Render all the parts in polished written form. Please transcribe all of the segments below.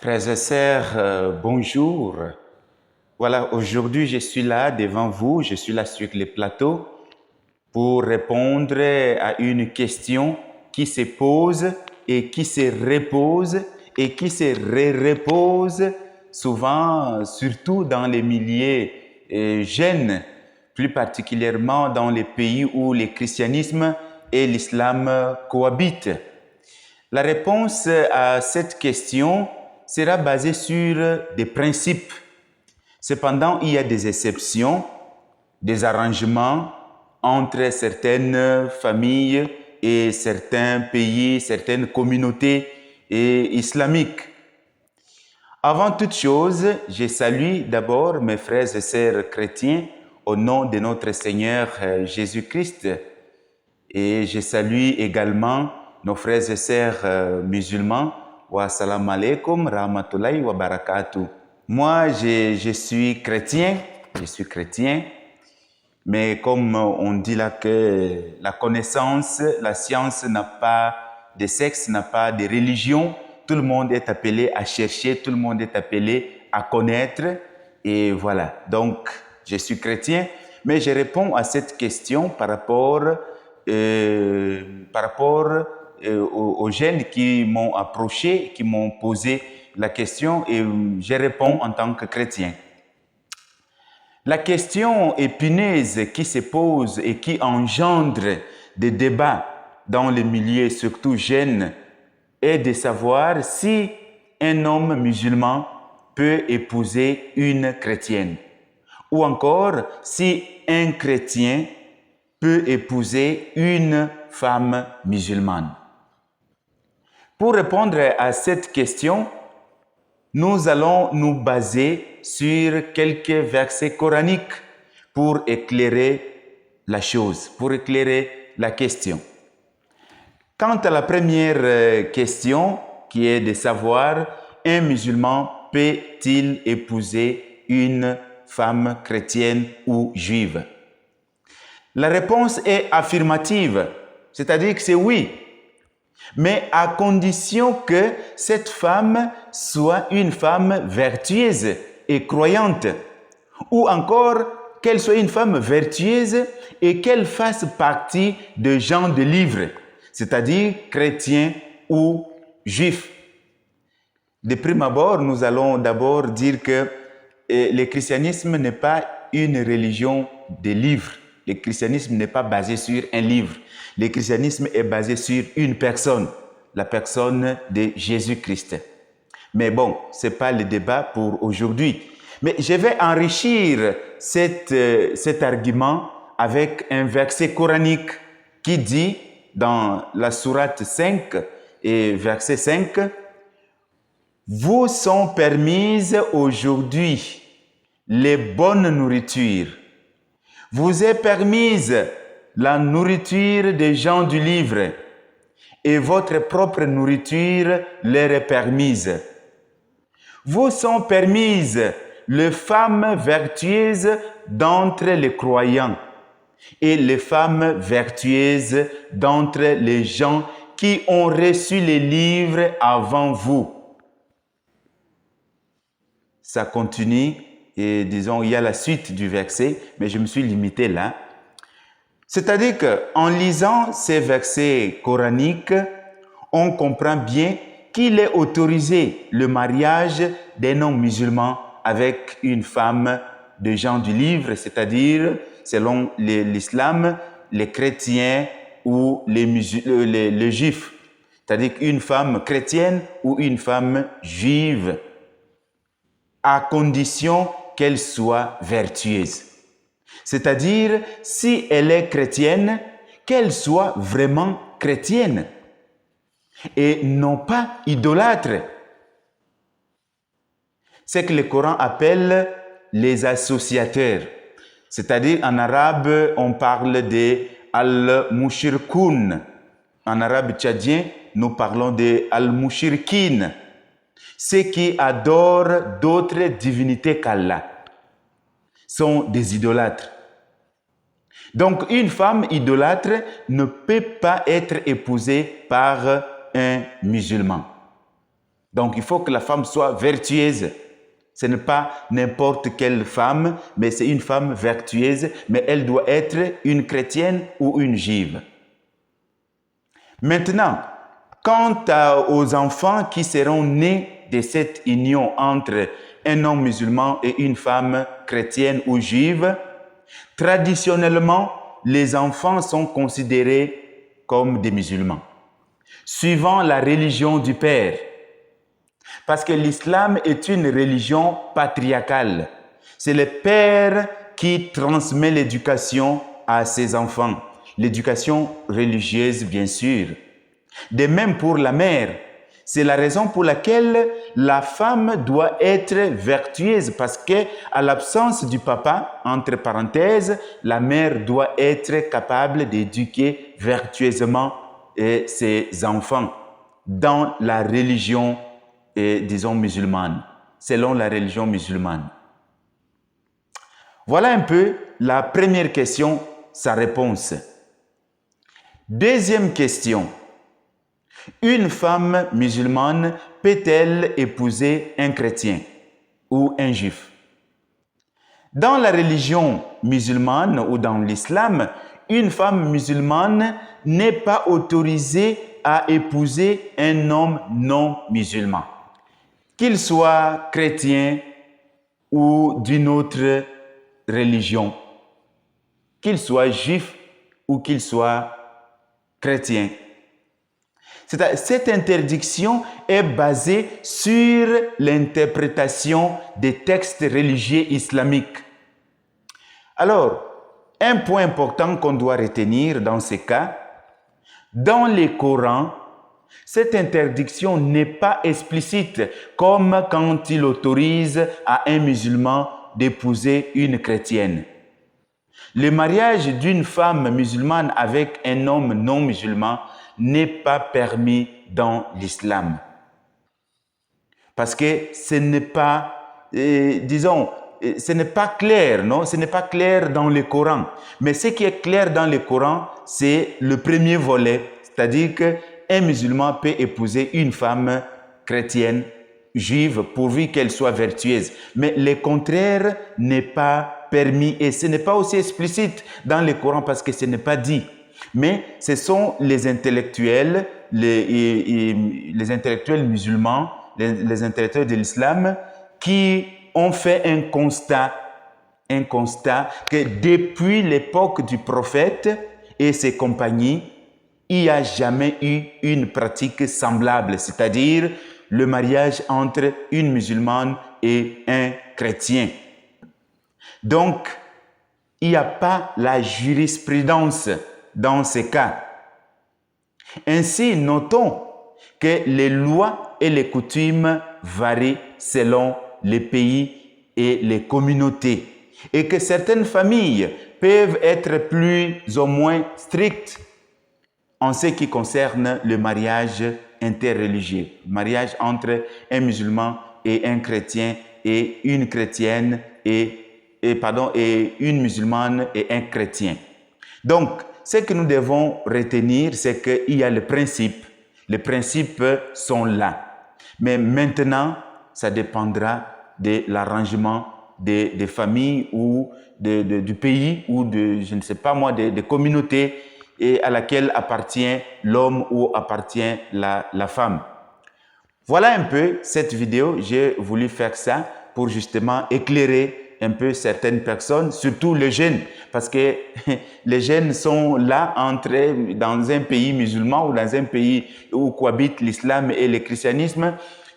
Frères et sœurs, bonjour. Voilà, aujourd'hui je suis là devant vous, je suis là sur le plateau pour répondre à une question qui se pose et qui se repose et qui se repose souvent, surtout dans les milieux jeunes, plus particulièrement dans les pays où le christianisme et l'islam cohabitent. La réponse à cette question sera basée sur des principes. Cependant, il y a des exceptions, des arrangements entre certaines familles et certains pays, certaines communautés islamiques. Avant toute chose, je salue d'abord mes frères et sœurs chrétiens au nom de notre Seigneur Jésus-Christ. Et je salue également nos frères et sœurs musulmans. Wa salam alaikum, rahmatullahi wa barakatuh. Moi, je suis chrétien, mais comme on dit là que la connaissance, la science n'a pas de sexe, n'a pas de religion, tout le monde est appelé à chercher, tout le monde est appelé à connaître, et voilà. Donc, je suis chrétien, mais je réponds à cette question par rapport aux jeunes qui m'ont approché, qui m'ont posé la question et je réponds en tant que chrétien. La question épineuse qui se pose et qui engendre des débats dans les milieux, surtout jeunes, est de savoir si un homme musulman peut épouser une chrétienne ou encore si un chrétien peut épouser une femme musulmane. Pour répondre à cette question, nous allons nous baser sur quelques versets coraniques pour éclairer la chose, pour éclairer la question. Quant à la première question, qui est de savoir, un musulman peut-il épouser une femme chrétienne ou juive? La réponse est affirmative, c'est-à-dire que c'est oui, mais à condition que cette femme soit une femme vertueuse et croyante, ou encore qu'elle soit une femme vertueuse et qu'elle fasse partie de gens de livre, c'est-à-dire chrétiens ou juifs. De prime abord, nous allons d'abord dire que le christianisme n'est pas une religion de livres. Le christianisme n'est pas basé sur un livre. Le christianisme est basé sur une personne, la personne de Jésus-Christ. Mais bon, ce n'est pas le débat pour aujourd'hui. Mais je vais enrichir cet argument avec un verset coranique qui dit dans la sourate 5 et verset 5, « Vous sont permises aujourd'hui les bonnes nourritures. Vous est permise la nourriture des gens du livre et votre propre nourriture leur est permise. Vous sont permises les femmes vertueuses d'entre les croyants et les femmes vertueuses d'entre les gens qui ont reçu les livres avant vous. » Ça continue et disons, il y a la suite du verset, mais je me suis limité là. C'est-à-dire qu'en lisant ces versets coraniques, on comprend bien qu'il est autorisé le mariage d'un homme musulman avec une femme de gens du livre, c'est-à-dire, selon l'islam, les chrétiens ou les juifs. C'est-à-dire une femme chrétienne ou une femme juive, à condition qu'elle soit vertueuse. C'est-à-dire, si elle est chrétienne, qu'elle soit vraiment chrétienne et non pas idolâtre. C'est que le Coran appelle les associateurs. C'est-à-dire, en arabe, on parle de al-mushirkoun. En arabe tchadien, nous parlons de al-mushirkin. Ceux qui adorent d'autres divinités qu'Allah sont des idolâtres. Donc, une femme idolâtre ne peut pas être épousée par un musulman. Donc, il faut que la femme soit vertueuse. Ce n'est pas n'importe quelle femme, mais c'est une femme vertueuse, mais elle doit être une chrétienne ou une juive. Maintenant, quant aux enfants qui seront nés de cette union entre un homme musulman et une femme chrétienne ou juive, traditionnellement, les enfants sont considérés comme des musulmans, suivant la religion du père. Parce que l'islam est une religion patriarcale. C'est le père qui transmet l'éducation à ses enfants. L'éducation religieuse, bien sûr. De même pour la mère. C'est la raison pour laquelle la femme doit être vertueuse parce que, à l'absence du papa, entre parenthèses, la mère doit être capable d'éduquer vertueusement ses enfants dans la religion, disons, musulmane, selon la religion musulmane. Voilà un peu la première question, sa réponse. Deuxième question. Une femme musulmane peut-elle épouser un chrétien ou un juif? Dans la religion musulmane ou dans l'islam, une femme musulmane n'est pas autorisée à épouser un homme non musulman, qu'il soit chrétien ou d'une autre religion, qu'il soit juif ou qu'il soit chrétien. Cette interdiction est basée sur l'interprétation des textes religieux islamiques. Alors, un point important qu'on doit retenir dans ces cas, dans les Corans, cette interdiction n'est pas explicite comme quand il autorise à un musulman d'épouser une chrétienne. Le mariage d'une femme musulmane avec un homme non musulman n'est pas permis dans l'islam. Parce que ce n'est pas, ce n'est pas clair, non? Ce n'est pas clair dans le Coran. Mais ce qui est clair dans le Coran, c'est le premier volet. C'est-à-dire qu'un musulman peut épouser une femme chrétienne, juive, pourvu qu'elle soit vertueuse. Mais le contraire n'est pas permis et ce n'est pas aussi explicite dans le Coran parce que ce n'est pas dit. Mais ce sont les intellectuels, les intellectuels musulmans, les intellectuels de l'islam qui ont fait un constat que depuis l'époque du prophète et ses compagnies, il n'y a jamais eu une pratique semblable, c'est-à-dire le mariage entre une musulmane et un chrétien. Donc, il n'y a pas la jurisprudence dans ces cas. Ainsi, notons que les lois et les coutumes varient selon les pays et les communautés et que certaines familles peuvent être plus ou moins strictes en ce qui concerne le mariage interreligieux, le mariage entre un musulman et un chrétien et une chrétienne et une musulmane et un chrétien. Donc, ce que nous devons retenir, c'est qu'il y a le principe. Les principes sont là. Mais maintenant, ça dépendra de l'arrangement des familles ou du pays ou je ne sais pas moi, des communautés et à laquelle appartient l'homme ou appartient la femme. Voilà un peu cette vidéo. J'ai voulu faire ça pour justement éclairer un peu certaines personnes, surtout les jeunes, parce que les jeunes sont là dans un pays musulman ou dans un pays où cohabitent l'islam et le christianisme.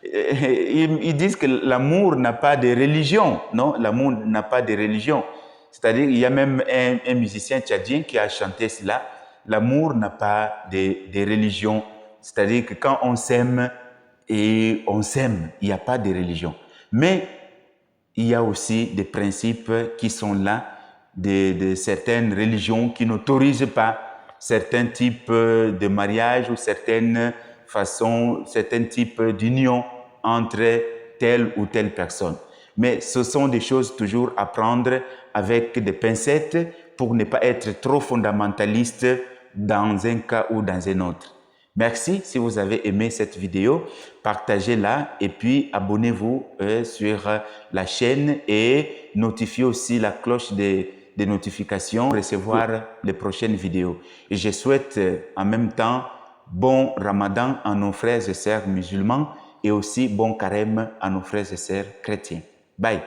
Ils disent que l'amour n'a pas de religion, non? L'amour n'a pas de religion. C'est-à-dire, il y a même un musicien tchadien qui a chanté cela. L'amour n'a pas de religion. C'est-à-dire que quand on s'aime, et on s'aime, il n'y a pas de religion. Mais il y a aussi des principes qui sont là, de certaines religions qui n'autorisent pas certains types de mariage ou certaines façons, certains types d'union entre telle ou telle personne. Mais ce sont des choses toujours à prendre avec des pincettes pour ne pas être trop fondamentaliste dans un cas ou dans un autre. Merci si vous avez aimé cette vidéo, partagez-la et puis abonnez-vous sur la chaîne et notifiez aussi la cloche des notifications pour recevoir les prochaines vidéos. Et je souhaite en même temps bon Ramadan à nos frères et sœurs musulmans et aussi bon carême à nos frères et sœurs chrétiens. Bye!